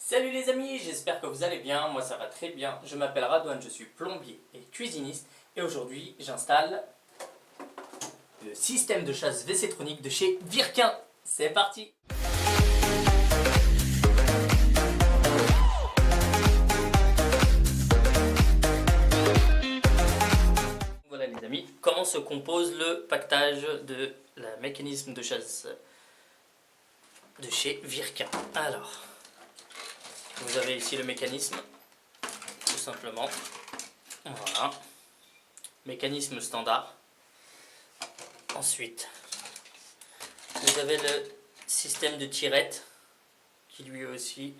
Salut les amis, j'espère que vous allez bien, moi ça va très bien. Je m'appelle Radouane, je suis plombier et cuisiniste et aujourd'hui j'installe le système de chasse WC-tronique de chez Virquin. C'est parti! Voilà les amis, comment se compose le pactage de la mécanisme de chasse de chez Virquin. Alors, vous avez ici le mécanisme, tout simplement. Voilà. Mécanisme standard. Ensuite, vous avez le système de tirette qui lui aussi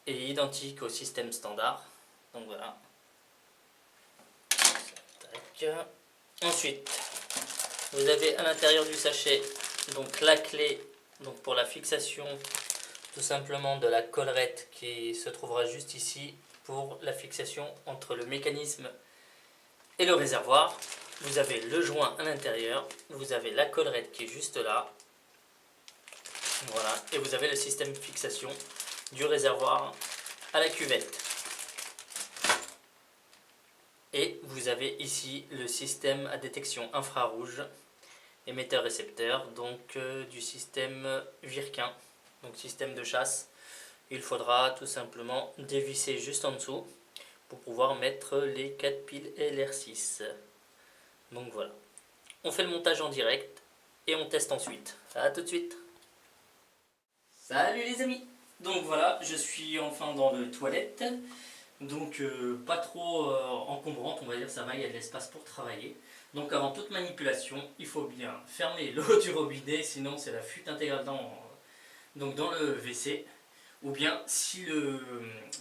est identique au système standard. Donc voilà. Tac. Ensuite, vous avez à l'intérieur du sachet donc la clé donc pour la fixation tout simplement de la collerette qui se trouvera juste ici pour la fixation entre le mécanisme et le réservoir. Vous avez le joint à l'intérieur, vous avez la collerette qui est juste là, voilà, et vous avez le système de fixation du réservoir à la cuvette. Et vous avez ici le système à détection infrarouge, émetteur-récepteur, donc du système Virquin, donc système de chasse. Il faudra tout simplement dévisser juste en dessous pour pouvoir mettre les 4 piles LR6. Donc voilà, on fait le montage en direct et on teste ensuite. A tout de suite. Salut les amis. Donc voilà, je suis enfin dans le toilette. Donc pas trop encombrante, on va dire, ça va, il y a de l'espace pour travailler. Donc avant toute manipulation, il faut bien fermer l'eau du robinet, sinon c'est la fuite intégrale dans le WC. Ou bien si le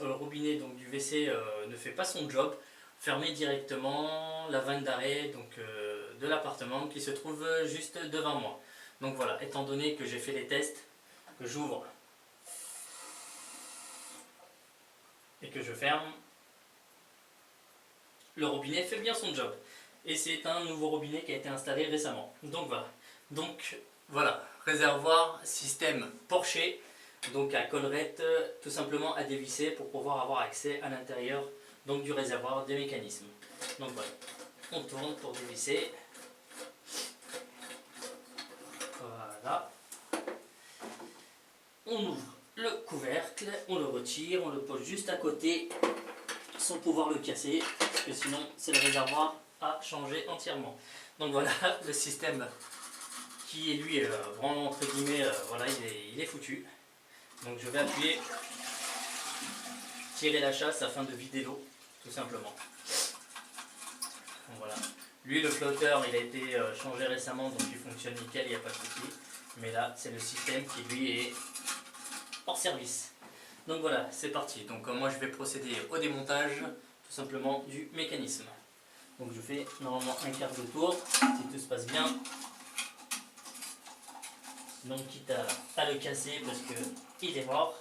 robinet donc, du WC ne fait pas son job, fermez directement la vanne d'arrêt de l'appartement qui se trouve juste devant moi. Donc voilà, étant donné que j'ai fait les tests, que j'ouvre et que je ferme, le robinet fait bien son job. Et c'est un nouveau robinet qui a été installé récemment. Donc voilà, réservoir système Porcher, donc à collerette tout simplement à dévisser pour pouvoir avoir accès à l'intérieur donc du réservoir des mécanismes. Donc voilà, on tourne pour dévisser. Voilà. On ouvre le couvercle, on le retire, on le pose juste à côté sans pouvoir le casser, parce que sinon c'est le réservoir à changer entièrement. Donc voilà le système qui est lui vraiment entre guillemets, voilà, il est foutu. Donc je vais appuyer, tirer la chasse afin de vider l'eau, tout simplement. Donc voilà. Lui le flotteur il a été changé récemment, donc il fonctionne nickel, il n'y a pas de souci. Mais là c'est le système qui lui est hors service. Donc voilà, c'est parti. Donc moi je vais procéder au démontage tout simplement du mécanisme. Donc je fais normalement un quart de tour, si tout se passe bien. Sinon quitte à le casser parce qu'il est mort.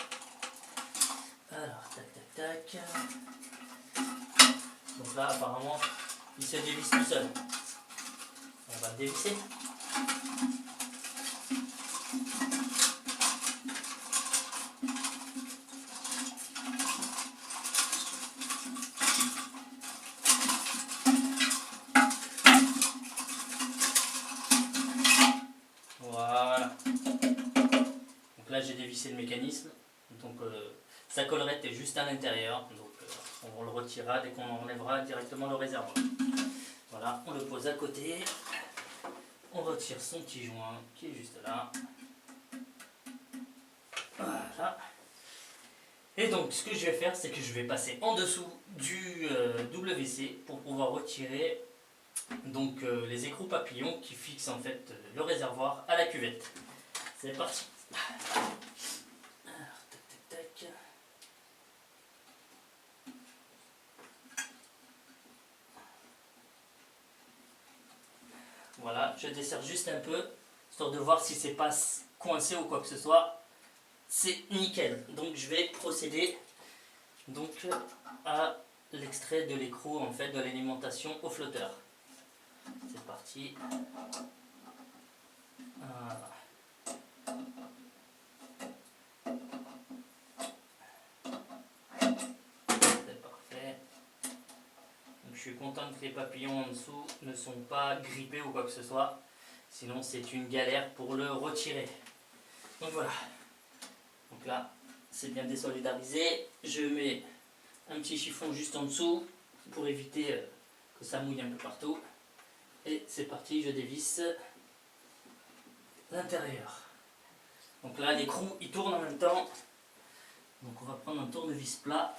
Alors, tac tac tac. Donc là apparemment il se dévisse tout seul. On va le dévisser. Voilà. Donc là j'ai dévissé le mécanisme. Donc sa collerette est juste à l'intérieur. Donc on le retirera dès qu'on enlèvera directement le réservoir. Voilà, on le pose à côté. On retire son petit joint qui est juste là. Voilà. Et donc ce que je vais faire, c'est que je vais passer en dessous du WC pour pouvoir retirer donc les écrous papillons qui fixent en fait le réservoir à la cuvette. C'est parti. Alors, tac tac tac. Voilà, je desserre juste un peu, histoire de voir si c'est pas coincé ou quoi que ce soit. C'est nickel. Donc je vais procéder donc à l'extrait de l'écrou en fait de l'alimentation au flotteur. C'est parti. Voilà. je suis content que les papillons en dessous ne sont pas grippés ou quoi que ce soit. Sinon c'est une galère pour le retirer. Donc voilà. Donc là, c'est bien désolidarisé. Je mets un petit chiffon juste en dessous pour éviter que ça mouille un peu partout. Et c'est parti, je dévisse l'intérieur. Donc là, l'écrou il tourne en même temps. Donc on va prendre un tournevis plat.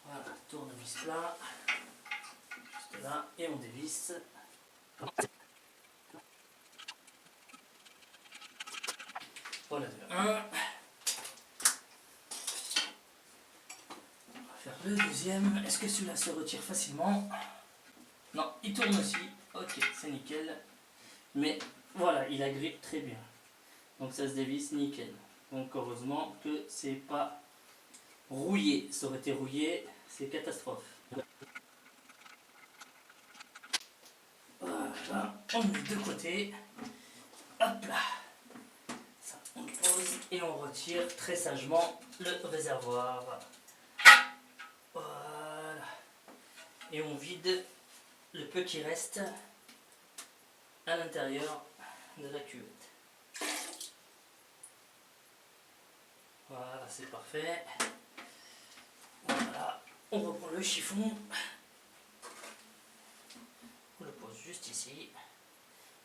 Voilà, tournevis plat. Juste là, et on dévisse. Voilà de 1. On va faire le deuxième. Est-ce que celui-là se retire facilement? Non, il tourne aussi. Ok, c'est nickel. Mais voilà, il agrippe très bien. Donc ça se dévisse nickel. Donc heureusement que c'est pas rouillé. Ça aurait été rouillé, c'est catastrophe. Voilà, on met de côté. Hop là. Ça, on pose et on retire très sagement le réservoir. Voilà. Et on vide le peu qui reste à l'intérieur de la cuvette. Voilà, c'est parfait. Voilà, on reprend le chiffon. On le pose juste ici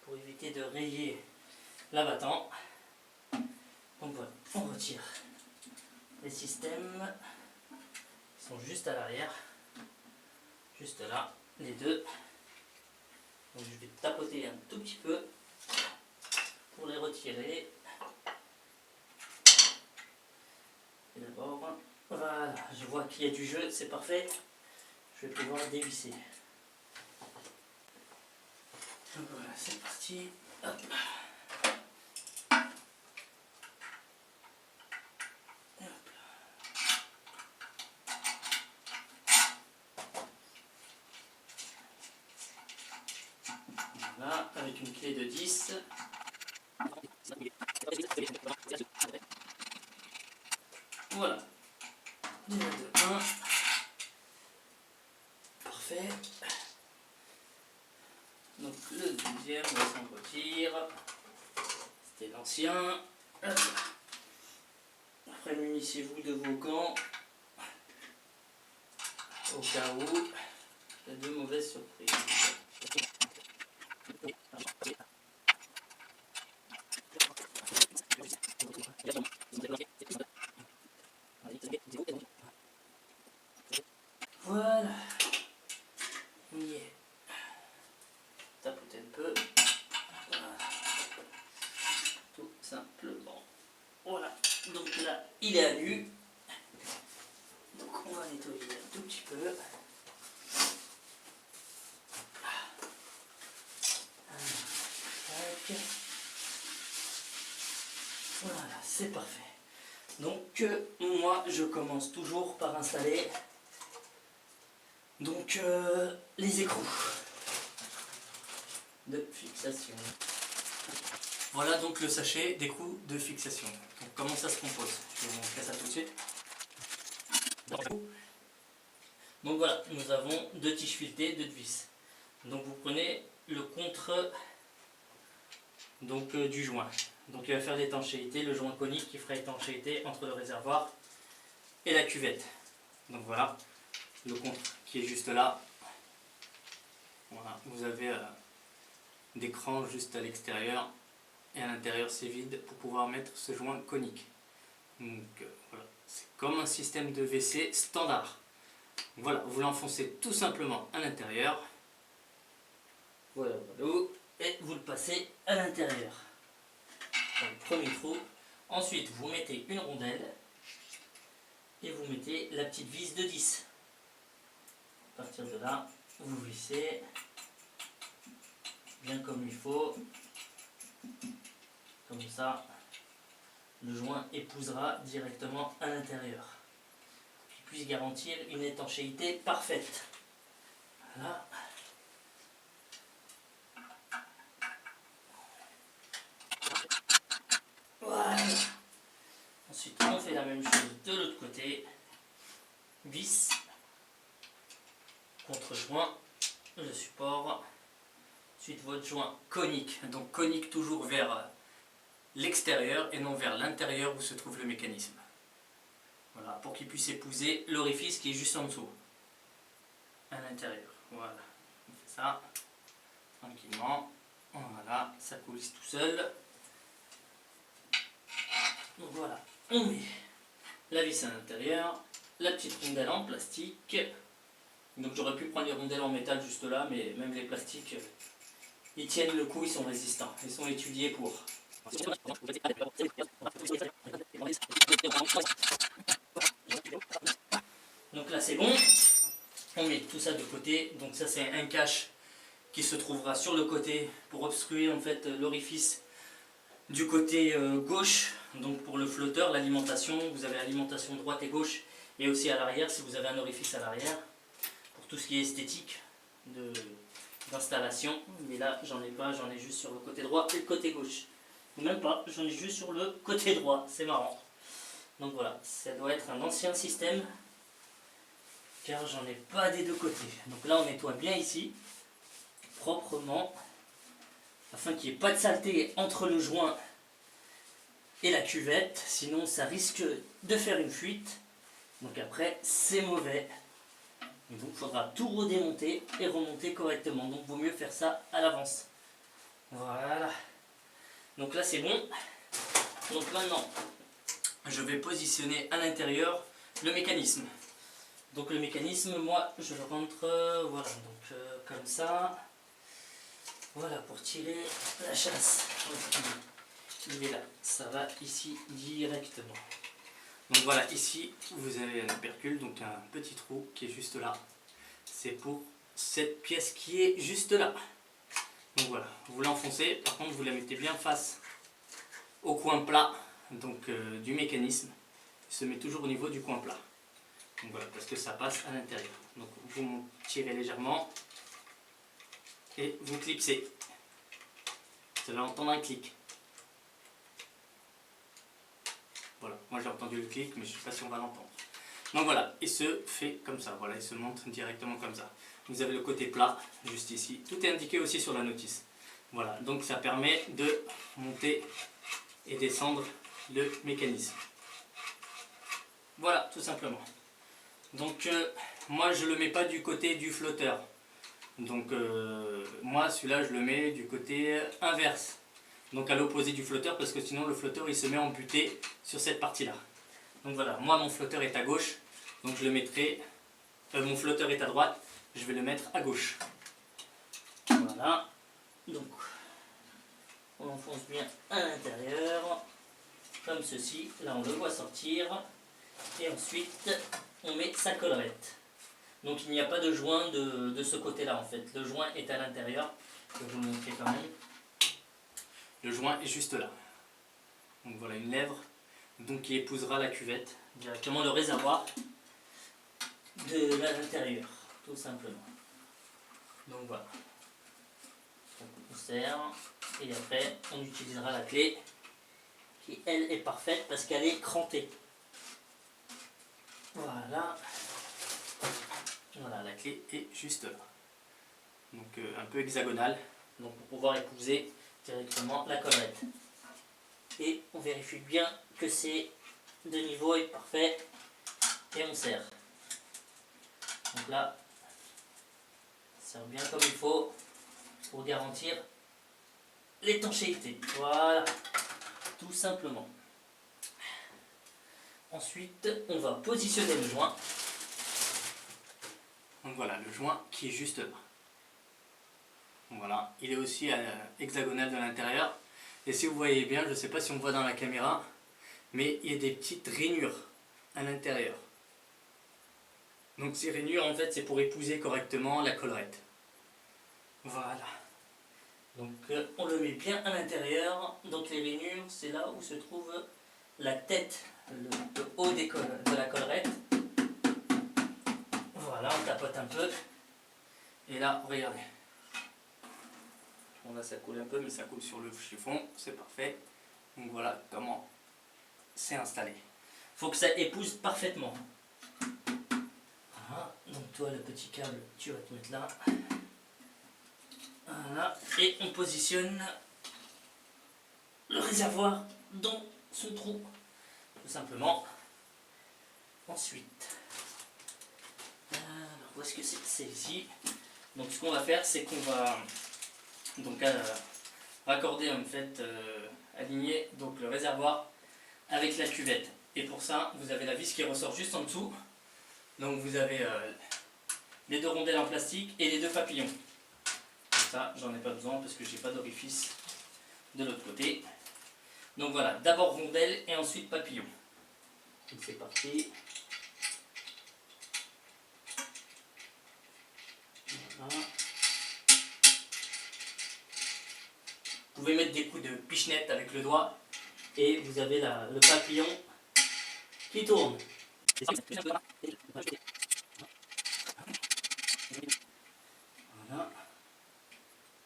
pour éviter de rayer l'abattant. Donc voilà, on retire les systèmes qui sont juste à l'arrière, juste là, les deux. Donc je vais tapoter un tout petit peu pour les retirer. Et d'abord, voilà, je vois qu'il y a du jeu, c'est parfait. Je vais pouvoir dévisser. Donc voilà, c'est parti. Hop. Voilà, avec une clé de 10. Voilà. Déjà de 1. Parfait. Donc le deuxième, on s'en retire. C'était l'ancien. Après, munissez-vous de vos gants. Au cas où il y a de mauvaises surprises. Voilà. On y est. Tapotez un peu. Voilà. Tout simplement. Voilà. Donc là, il est à nu. Donc on va nettoyer un tout petit peu. Voilà, c'est parfait. Donc moi je commence toujours par installer donc les écrous de fixation. Voilà donc le sachet d'écrous de fixation. Donc, comment ça se compose? Je vais vous montrer ça tout de suite. Donc voilà, nous avons 2 tiges filetées, 2 vis. Donc vous prenez le contre donc, du joint. Donc il va faire l'étanchéité, le joint conique qui fera étanchéité entre le réservoir et la cuvette. Donc voilà, le contre qui est juste là. Voilà, vous avez des crans juste à l'extérieur et à l'intérieur c'est vide pour pouvoir mettre ce joint conique. Donc voilà, c'est comme un système de WC standard. Voilà, vous l'enfoncez tout simplement à l'intérieur. Voilà, voilà, et vous le passez à l'intérieur. Le premier trou. Ensuite, vous mettez une rondelle et vous mettez la petite vis de 10. À partir de là, vous vissez bien comme il faut. Comme ça, le joint épousera directement à l'intérieur. Qui puisse garantir une étanchéité parfaite. Voilà. Voilà. Ensuite, on fait la même chose de l'autre côté. Vis. contre-joint, le support, ensuite votre joint conique, donc conique toujours vers l'extérieur et non vers l'intérieur où se trouve le mécanisme. Voilà, pour qu'il puisse épouser l'orifice qui est juste en dessous, à l'intérieur. Voilà, on fait ça tranquillement. Voilà, ça coulisse tout seul. Donc voilà, on met la vis à l'intérieur, la petite rondelle en plastique. Donc j'aurais pu prendre les rondelles en métal juste là, mais même les plastiques, ils tiennent le coup, ils sont résistants. Ils sont étudiés pour. Donc là c'est bon. On met tout ça de côté. Donc ça c'est un cache qui se trouvera sur le côté pour obstruer en fait l'orifice du côté gauche. Donc pour le flotteur, l'alimentation, vous avez l'alimentation droite et gauche, et aussi à l'arrière si vous avez un orifice à l'arrière. Pour tout ce qui est esthétique d'installation. Mais là j'en ai pas, j'en ai juste sur le côté droit et le côté gauche. Ou même pas, j'en ai juste sur le côté droit, c'est marrant. Donc voilà, ça doit être un ancien système, car j'en ai pas des deux côtés. Donc là on nettoie bien ici, proprement, afin qu'il n'y ait pas de saleté entre le joint et la cuvette, sinon ça risque de faire une fuite. Donc après c'est mauvais. Et donc il faudra tout redémonter et remonter correctement. Donc vaut mieux faire ça à l'avance. Voilà. Donc là c'est bon. Donc maintenant je vais positionner à l'intérieur le mécanisme. Donc le mécanisme, moi je le rentre voilà, donc comme ça. Voilà, pour tirer la chasse. Il est là, ça va ici directement. Donc voilà, ici vous avez un opercule, donc un petit trou qui est juste là. C'est pour cette pièce qui est juste là. Donc voilà, vous l'enfoncez, par contre vous la mettez bien face au coin plat donc, du mécanisme. Il se met toujours au niveau du coin plat. Donc voilà, parce que ça passe à l'intérieur. Donc vous tirez légèrement et vous clipsez. Vous allez entendre un clic. Voilà, moi j'ai entendu le clic, mais je ne sais pas si on va l'entendre. Donc voilà, il se fait comme ça, voilà, il se monte directement comme ça. Vous avez le côté plat, juste ici. Tout est indiqué aussi sur la notice. Voilà, donc ça permet de monter et descendre le mécanisme. Voilà, tout simplement. Donc moi je ne le mets pas du côté du flotteur. Donc moi celui-là je le mets du côté inverse. Donc à l'opposé du flotteur, parce que sinon le flotteur il se met en butée sur cette partie-là. Donc voilà, moi mon flotteur est à gauche, donc je le mettrai, mon flotteur est à droite, je vais le mettre à gauche. Voilà, donc on enfonce bien à l'intérieur, comme ceci, là on le voit sortir, et ensuite on met sa collerette. Donc il n'y a pas de joint de ce côté-là en fait, le joint est à l'intérieur, je vais vous le montrer quand même. Le joint est juste là. Donc voilà une lèvre donc, qui épousera la cuvette, directement le réservoir de l'intérieur, tout simplement. Donc voilà. Donc, on serre et après on utilisera la clé qui elle est parfaite parce qu'elle est crantée. Voilà. Voilà, la clé est juste là. Donc un peu hexagonale, donc pour pouvoir épouser directement la collerette. Et on vérifie bien que c'est de niveau et parfait et on serre. Donc là, on serre bien comme il faut pour garantir l'étanchéité. Voilà, tout simplement. Ensuite, on va positionner le joint. Donc voilà, le joint qui est juste là. Donc voilà, il est aussi hexagonal de l'intérieur. Et si vous voyez bien, je ne sais pas si on voit dans la caméra, mais il y a des petites rainures à l'intérieur. Donc ces rainures, en fait, c'est pour épouser correctement la collerette. Voilà. Donc on le met bien à l'intérieur. Donc les rainures, c'est là où se trouve la tête, le haut de la collerette. Voilà, on tapote un peu. Et là, regardez. Bon là ça coule un peu, mais ça coule sur le chiffon, c'est parfait. Donc voilà comment c'est installé. Il faut que ça épouse parfaitement. Voilà, donc toi le petit câble, tu vas te mettre là. Voilà, et on positionne le réservoir dans son trou, tout simplement. Ensuite, alors où est-ce que c'est? C'est ici. Donc ce qu'on va faire, c'est qu'on va donc raccorder en fait, aligner donc le réservoir avec la cuvette. Et pour ça, vous avez la vis qui ressort juste en dessous. Donc vous avez les 2 rondelles en plastique et les 2 papillons. Ça, j'en ai pas besoin parce que j'ai pas d'orifice de l'autre côté. Donc voilà, d'abord rondelle et ensuite papillon. Donc c'est parti. Voilà. Vous pouvez mettre des coups de pichenette avec le doigt et vous avez le papillon qui tourne. Voilà.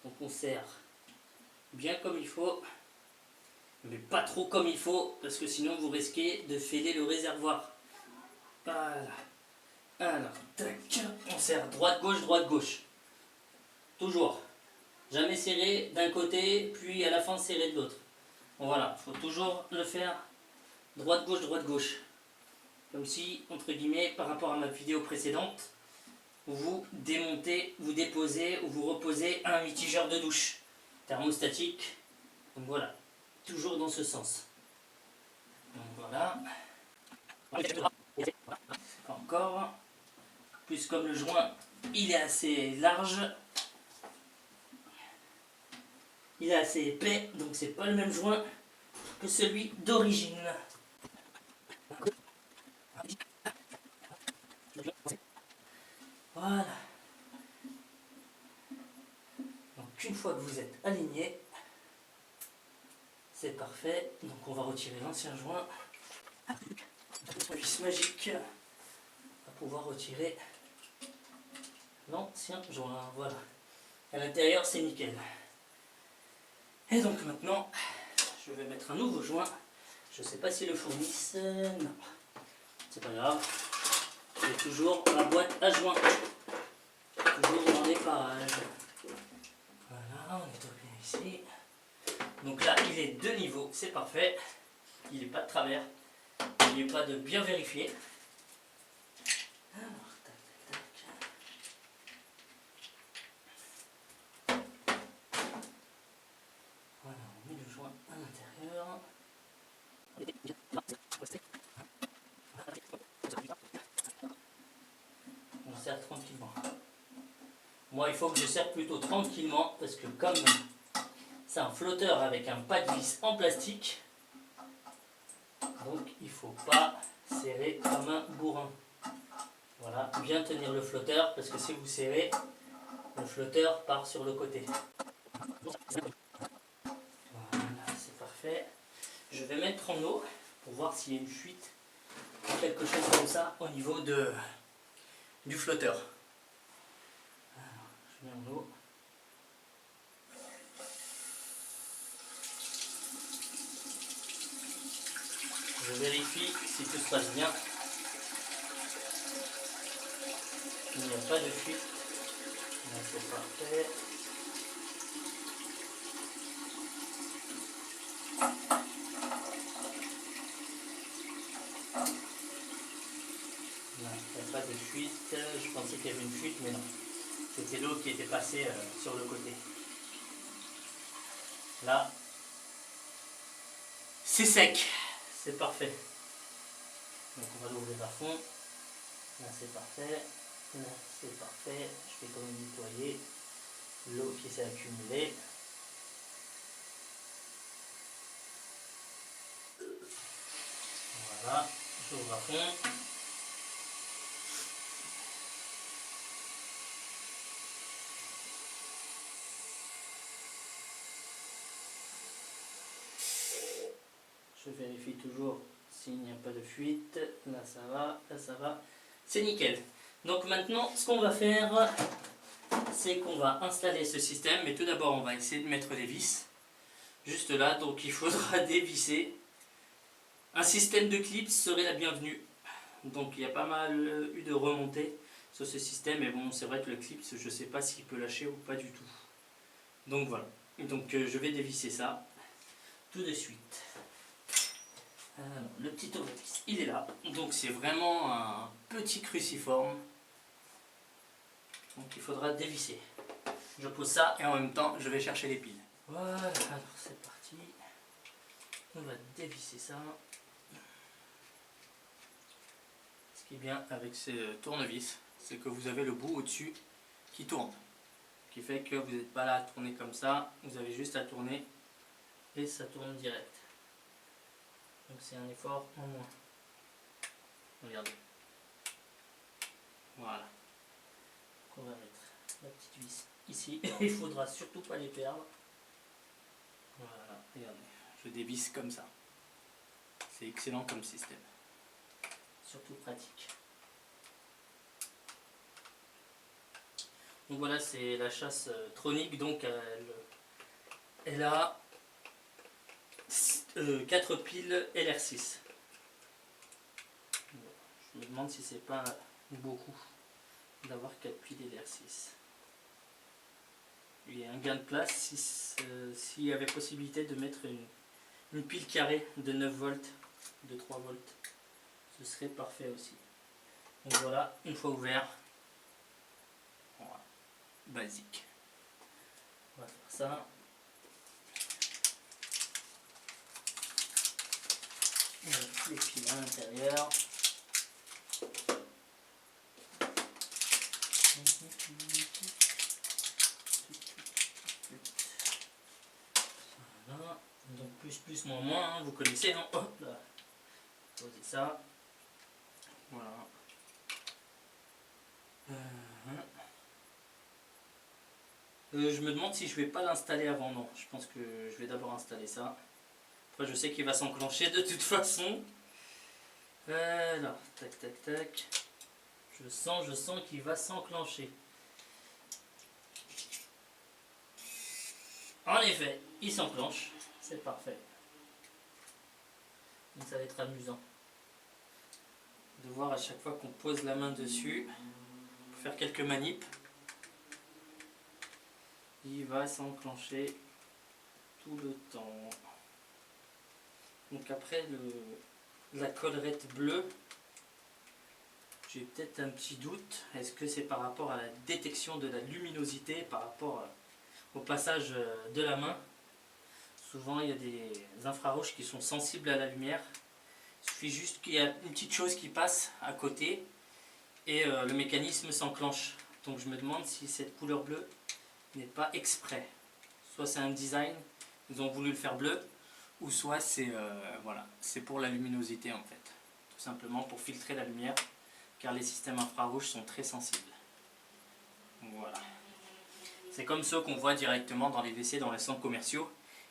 Donc on serre bien comme il faut, mais pas trop comme il faut, parce que sinon vous risquez de fêler le réservoir. Voilà. Alors, tac, on serre droite-gauche, droite-gauche. Toujours. Jamais serré d'un côté, puis à la fin serré de l'autre. Bon, voilà, il faut toujours le faire droite-gauche, droite-gauche. Comme si, entre guillemets, par rapport à ma vidéo précédente, vous démontez, vous déposez ou vous reposez un mitigeur de douche thermostatique. Donc voilà, toujours dans ce sens. Donc voilà. Encore. Plus comme le joint, il est assez large. Il est assez épais, donc c'est pas le même joint que celui d'origine. Voilà. Donc une fois que vous êtes aligné, c'est parfait. Donc on va retirer l'ancien joint. Une vis magique va pouvoir retirer l'ancien joint. Voilà. À l'intérieur, c'est nickel. Et donc maintenant, je vais mettre un nouveau joint. Je ne sais pas s'ils le fournissent. Non. C'est pas grave. J'ai toujours la boîte à joint. Toujours dans les parages. Voilà, on est bien ici. Donc là, il est de niveau, c'est parfait. Il n'est pas de travers. Il n'est pas de bien vérifier. Alors, tac, tac, tac. Voilà, on met le joint à l'intérieur. On serre tranquillement. Moi, il faut que je serre plutôt tranquillement parce que comme c'est un flotteur avec un pas de vis en plastique, donc il ne faut pas serrer comme un bourrin. Voilà, bien tenir le flotteur parce que si vous serrez, le flotteur part sur le côté. Voilà, c'est parfait. Je vais mettre en eau pour voir s'il y a une fuite ou quelque chose comme ça au niveau du flotteur. Alors, je mets en eau. Je vérifie si tout se passe bien. Il n'y a pas de fuite. Là, c'est parfait. Là, il n'y a pas de fuite. Je pensais qu'il y avait une fuite, mais non. C'était l'eau qui était passée sur le côté. Là, c'est sec. C'est parfait. Donc on va l'ouvrir à fond. Là c'est parfait. Là c'est parfait. Je vais quand même nettoyer l'eau qui s'est accumulée. Voilà. J'ouvre à fond. Je vérifie toujours s'il n'y a pas de fuite. Là ça va, là ça va. C'est nickel. Donc maintenant, ce qu'on va faire, c'est qu'on va installer ce système. Mais tout d'abord, on va essayer de mettre des vis. Juste là, donc il faudra dévisser. Un système de clips serait la bienvenue. Donc il y a pas mal eu de remontées sur ce système. Et bon, c'est vrai que le clip, je sais pas s'il peut lâcher ou pas du tout. Donc voilà. Donc je vais dévisser ça tout de suite. Alors, le petit tournevis, il est là. Donc c'est vraiment un petit cruciforme. Donc il faudra dévisser. Je pose ça et en même temps je vais chercher les piles. Voilà, alors c'est parti. On va dévisser ça. Ce qui est bien avec ces tournevis, c'est que vous avez le bout au-dessus qui tourne. Ce qui fait que vous n'êtes pas là à tourner comme ça, vous avez juste à tourner et ça tourne direct. Donc c'est un effort en moins. Regardez. Voilà. Donc on va mettre la petite vis ici. Il ne faudra surtout pas les perdre. Voilà, regardez. Je dévisse comme ça. C'est excellent comme système. Surtout pratique. Donc voilà, c'est la chasse tronique. Donc elle a 4 piles LR6. Je me demande si c'est pas beaucoup d'avoir 4 piles LR6. Il y a un gain de place s'il y avait possibilité de mettre une pile carrée de 9 volts, de 3 volts. Ce serait parfait aussi. Donc voilà, une fois ouvert, voilà, basique. On va faire ça. On va mettre les piles à l'intérieur. Voilà. Donc plus, moins, hein, vous connaissez, hein. Hop là. Posez ça. Voilà. Je me demande si je vais pas l'installer avant. Non, je pense que je vais d'abord installer ça. Après je sais qu'il va s'enclencher de toute façon. Alors, tac tac tac. Je sens qu'il va s'enclencher. En effet, il s'enclenche. C'est parfait. Donc ça va être amusant de voir à chaque fois qu'on pose la main dessus, pour faire quelques manips, il va s'enclencher tout le temps. Donc après la collerette bleue, j'ai peut-être un petit doute. Est-ce que c'est par rapport à la détection de la luminosité, par rapport au passage de la main? Souvent il y a des infrarouges qui sont sensibles à la lumière. Il suffit juste qu'il y ait une petite chose qui passe à côté et le mécanisme s'enclenche. Donc je me demande si cette couleur bleue n'est pas exprès. Soit c'est un design, ils ont voulu le faire bleu, ou soit c'est voilà, c'est pour la luminosité en fait. Tout simplement pour filtrer la lumière, car les systèmes infrarouges sont très sensibles. Voilà. C'est comme ceux qu'on voit directement dans les WC dans les centres commerciaux.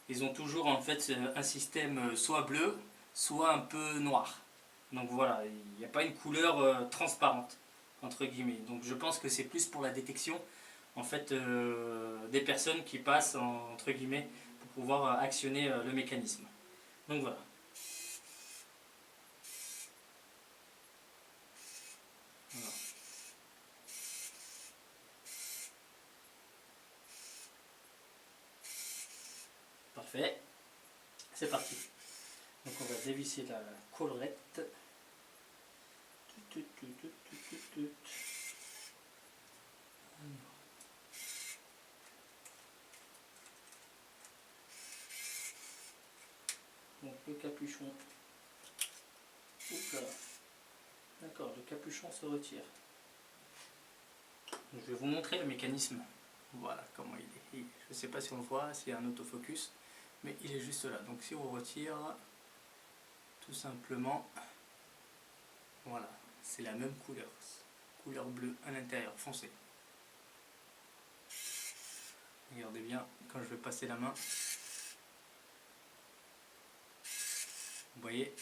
Ils ont toujours en fait un système soit bleu, soit un peu noir. Donc voilà, il n'y a pas une couleur transparente, entre guillemets. Donc je pense que c'est plus pour la détection en fait des personnes qui passent entre guillemets pour pouvoir actionner le mécanisme. Donc voilà. Voilà. Parfait. C'est parti. Donc on va dévisser la collerette. Donc le capuchon. Oups là. D'accord, le capuchon se retire. Je vais vous montrer le mécanisme. Voilà comment il est. Je ne sais pas si on le voit, s'il y a un autofocus, mais il est juste là. Donc si on retire, tout simplement, voilà, c'est la même couleur. Couleur bleue à l'intérieur, foncé. Regardez bien quand je vais passer la main. Vous voyez,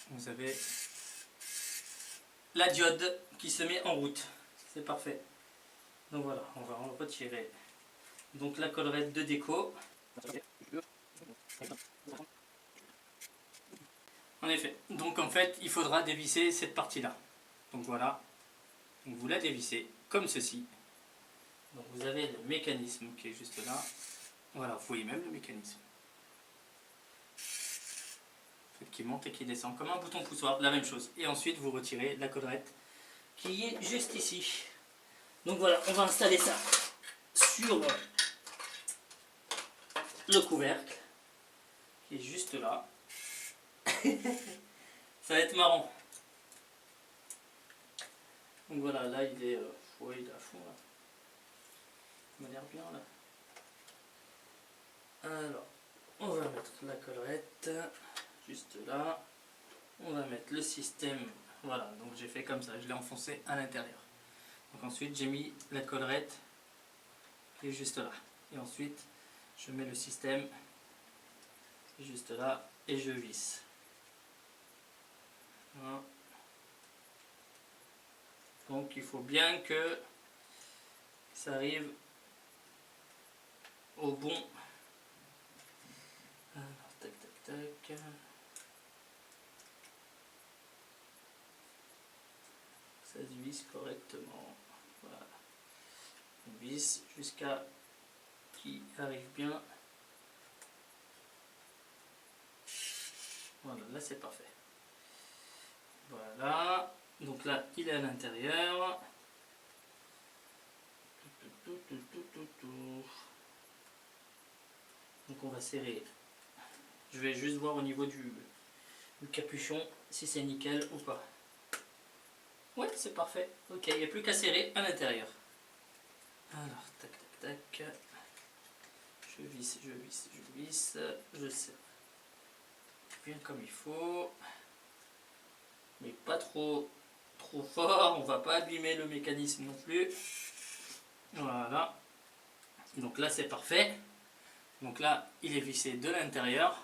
vous avez la diode qui se met en route. C'est parfait. Donc voilà, on va en retirer donc la collerette de déco. En effet, donc en fait il faudra dévisser cette partie là. Donc voilà, Donc vous la dévissez comme ceci. Donc vous avez le mécanisme qui est juste là. Voilà, vous voyez même le mécanisme. Qui monte et qui descend comme un bouton poussoir, la même chose. Et ensuite vous retirez la collerette qui est juste ici. Donc voilà, on va installer ça sur le couvercle qui est juste là. Ça va être marrant. Donc voilà, là il est, ouais, il est à fond là. Il m'a l'air bien là. Alors, on va mettre la collerette juste là. On va mettre le système. Voilà, donc j'ai fait comme ça, je l'ai enfoncé à l'intérieur. Donc ensuite j'ai mis la collerette qui est juste là. Et ensuite je mets le système qui est juste là et je visse. Voilà. Donc il faut bien que ça arrive au bon. Alors, tac tac tac. Ça se visse correctement. Voilà. On visse jusqu'à qu'il arrive bien. Voilà, là c'est parfait. Voilà. Donc là, il est à l'intérieur. Donc on va serrer. Je vais juste voir au niveau du capuchon si c'est nickel ou pas. Ouais, c'est parfait. Ok, il n'y a plus qu'à serrer à l'intérieur. Alors, tac, tac, tac. Je visse, je visse, je visse. Je serre. Bien comme il faut. Mais pas trop fort. On va pas abîmer le mécanisme non plus. Voilà. Donc là, c'est parfait. Donc là, il est vissé de l'intérieur.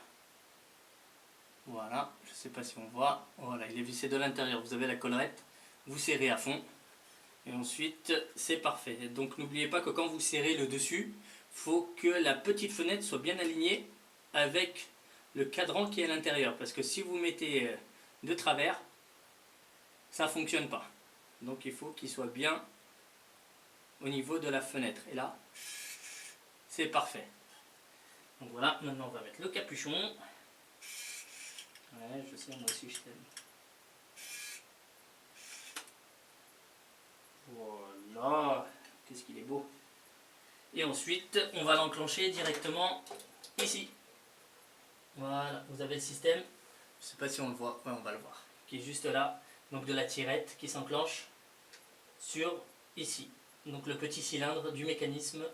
Voilà, je ne sais pas si on voit. Voilà, il est vissé de l'intérieur. Vous avez la collerette. Vous serrez à fond. Et ensuite, c'est parfait. Donc n'oubliez pas que quand vous serrez le dessus, il faut que la petite fenêtre soit bien alignée avec le cadran qui est à l'intérieur. Parce que si vous mettez de travers, ça ne fonctionne pas. Donc il faut qu'il soit bien au niveau de la fenêtre. Et là, c'est parfait. Donc voilà, maintenant on va mettre le capuchon. Ouais, je sais, moi aussi je t'aime. Voilà, qu'est-ce qu'il est beau. Et ensuite, on va l'enclencher directement ici. Voilà, vous avez le système. Je ne sais pas si on le voit, ouais, on va le voir. Qui est juste là, donc de la tirette qui s'enclenche sur ici. Donc le petit cylindre du mécanisme,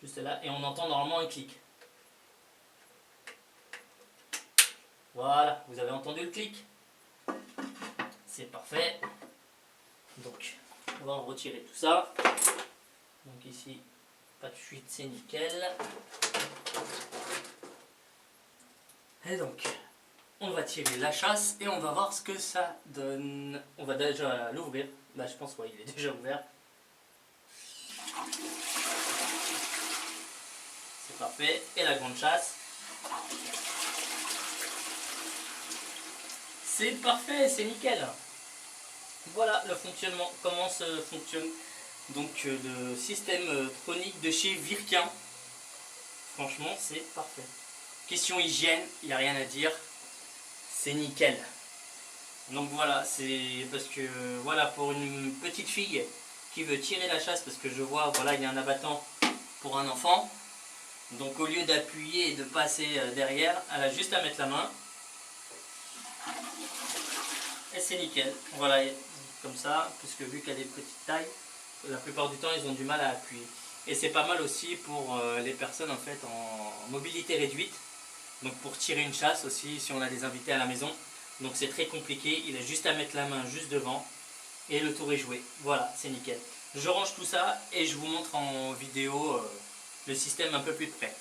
juste là, et on entend normalement un clic. Voilà, vous avez entendu le clic. C'est parfait. Donc, on va en retirer tout ça. Donc ici, pas de fuite, c'est nickel. Et donc, on va tirer la chasse et on va voir ce que ça donne. On va déjà l'ouvrir. Là, je pense, ouais, il est déjà ouvert. C'est parfait. Et la grande chasse. C'est parfait, c'est nickel. Voilà le fonctionnement, comment ça fonctionne. Donc le système tronique de chez Virkien. Franchement, c'est parfait. Question hygiène, il n'y a rien à dire. C'est nickel. Donc voilà, c'est parce que voilà, pour une petite fille qui veut tirer la chasse, parce que je vois, voilà, il y a un abattant pour un enfant. Donc au lieu d'appuyer et de passer derrière, elle a juste à mettre la main. Et c'est nickel. Voilà, comme ça, puisque vu qu'elle est de petite taille, la plupart du temps ils ont du mal à appuyer. Et c'est pas mal aussi pour les personnes en fait en mobilité réduite. Donc pour tirer une chasse aussi, si on a des invités à la maison. Donc c'est très compliqué, il a juste à mettre la main juste devant et le tour est joué. Voilà, c'est nickel. Je range tout ça et je vous montre en vidéo le système un peu plus de près.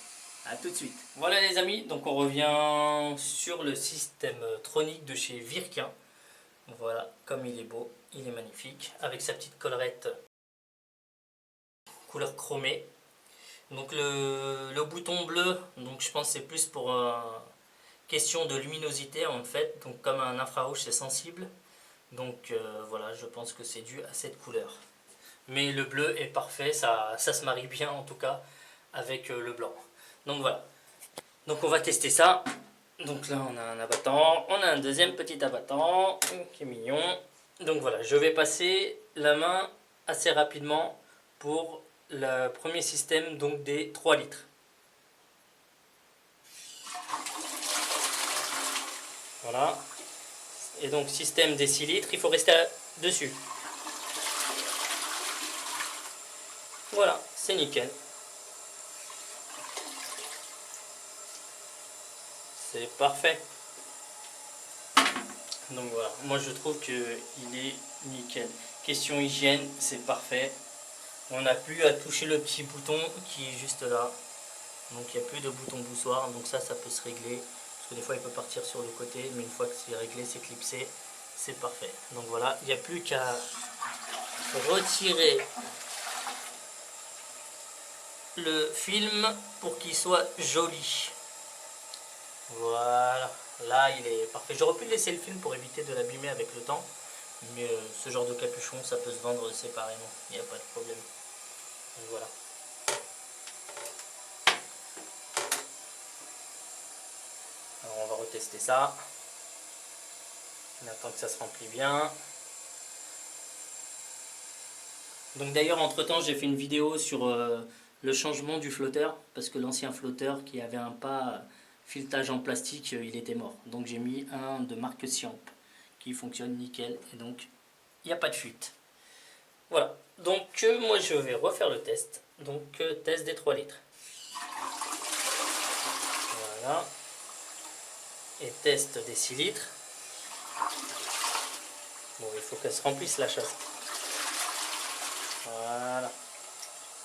A tout de suite. Voilà les amis, donc on revient sur le système tronique de chez Virkien. Voilà, comme il est beau, il est magnifique, avec sa petite collerette couleur chromée. Donc le bouton bleu, donc je pense que c'est plus pour question de luminosité en fait, donc comme un infrarouge c'est sensible. Donc voilà, je pense que c'est dû à cette couleur. Mais le bleu est parfait, ça se marie bien en tout cas avec le blanc. Donc voilà. Donc on va tester ça. Donc là on a un abattant, on a un deuxième petit abattant qui est mignon. Donc voilà, je vais passer la main assez rapidement pour le premier système, donc des 3 litres. Voilà. Et donc système des 6 litres, il faut rester dessus. Voilà, c'est nickel. C'est parfait. Donc voilà, moi je trouve qu'il est nickel. Question hygiène, c'est parfait. On n'a plus à toucher le petit bouton qui est juste là. Donc il n'y a plus de bouton boussoir, donc ça peut se régler. Parce que des fois il peut partir sur le côté, mais une fois que c'est réglé, c'est clipsé, c'est parfait. Donc voilà, il n'y a plus qu'à retirer le film pour qu'il soit joli. Voilà, là il est parfait. J'aurais pu laisser le film pour éviter de l'abîmer avec le temps, mais ce genre de capuchon ça peut se vendre séparément, il n'y a pas de problème. Donc voilà. Alors on va retester ça. On attend que ça se remplit bien. Donc d'ailleurs entre temps j'ai fait une vidéo sur le changement du flotteur, parce que l'ancien flotteur qui avait un pas filetage en plastique, il était mort. Donc j'ai mis un de marque Siamp qui fonctionne nickel et donc il n'y a pas de fuite. Voilà, donc moi je vais refaire le test. Donc test des 3 litres. Voilà. Et test des 6 litres. Bon, il faut qu'elle se remplisse la chasse. Voilà.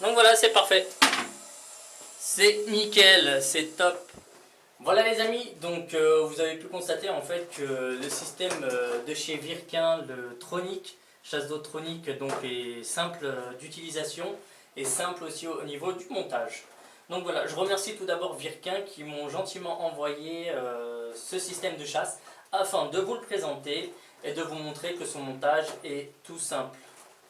Donc voilà, c'est parfait. C'est nickel, c'est top. Voilà les amis, donc vous avez pu constater en fait que le système de chez Virquin, le Tronic, chasse d'eau Tronic, donc est simple d'utilisation et simple aussi au niveau du montage. Donc voilà, je remercie tout d'abord Virquin qui m'ont gentiment envoyé ce système de chasse afin de vous le présenter et de vous montrer que son montage est tout simple.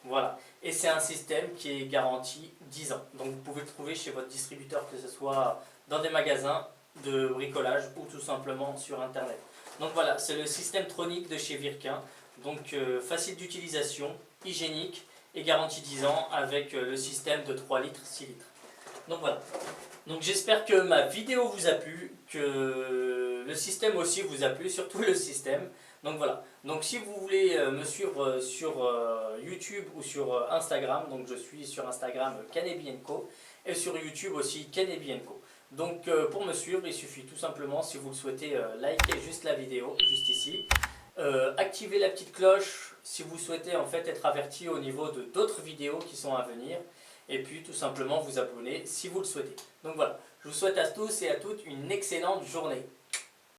Voilà, et c'est un système qui est garanti 10 ans. Donc vous pouvez le trouver chez votre distributeur, que ce soit dans des magasins de bricolage ou tout simplement sur internet. Donc voilà, c'est le système Tronic de chez Virquin. Donc facile d'utilisation, hygiénique et garantie 10 ans avec le système de 3 litres, 6 litres. Donc voilà. Donc j'espère que ma vidéo vous a plu, que le système aussi vous a plu, surtout le système. Donc voilà. Donc si vous voulez me suivre sur YouTube ou sur Instagram, donc je suis sur Instagram Kanebi & Co et sur YouTube aussi Kanebi & Co. Donc pour me suivre, il suffit tout simplement, si vous le souhaitez, liker juste la vidéo, juste ici. Activer la petite cloche si vous souhaitez en fait être averti au niveau de d'autres vidéos qui sont à venir. Et puis tout simplement vous abonner si vous le souhaitez. Donc voilà, je vous souhaite à tous et à toutes une excellente journée.